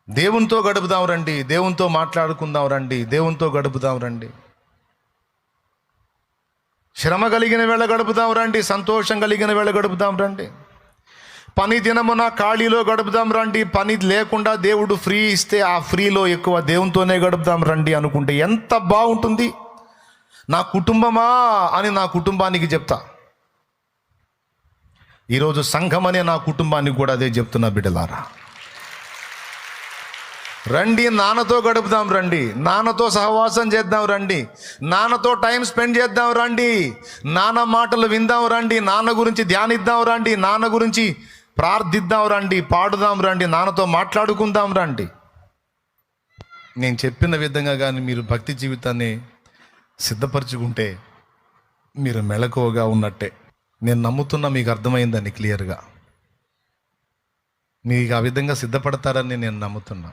దేవునితో గడుపుదాం రండి, దేవునితో మాట్లాడుకుందాం రండి, దేవునితో గడుపుదాం రండి. శ్రమ కలిగిన వేళ గడుపుదాం రండి, సంతోషం కలిగిన వేళ గడుపుదాం రండి. పని దినమున ఖాళీలో గడుపుదాం రండి. పని లేకుండా దేవుడు ఫ్రీ ఇస్తే ఆ ఫ్రీలో ఎక్కువ దేవునితోనే గడుపుదాం రండి అనుకుంటే ఎంత బాగుంటుంది. నా కుటుంబమా అని నా కుటుంబానికి చెప్తా. ఈరోజు సంఘం అనే నా కుటుంబానికి కూడా అదే చెప్తున్నా, బిడ్డలారా రండి, నాన్నతో గడుపుదాం రండి, నాన్నతో సహవాసం చేద్దాం రండి, నాన్నతో టైం స్పెండ్ చేద్దాం రండి, నాన్న మాటలు విందాం రండి, నాన్న గురించి ధ్యానిద్దాం రండి, నాన్న గురించి ప్రార్థిద్దాం రండి, పాడుదాం రండి, నాన్నతో మాట్లాడుకుందాం రండి. నేను చెప్పిన విధంగా కానీ మీరు భక్తి జీవితాన్ని సిద్ధపరచుకుంటే మీరు మెలకువగా ఉన్నట్టే. నేను నమ్ముతున్నా మీకు అర్థమైందని క్లియర్గా. మీకు ఆ విధంగా సిద్ధపడతారని నేను నమ్ముతున్నా.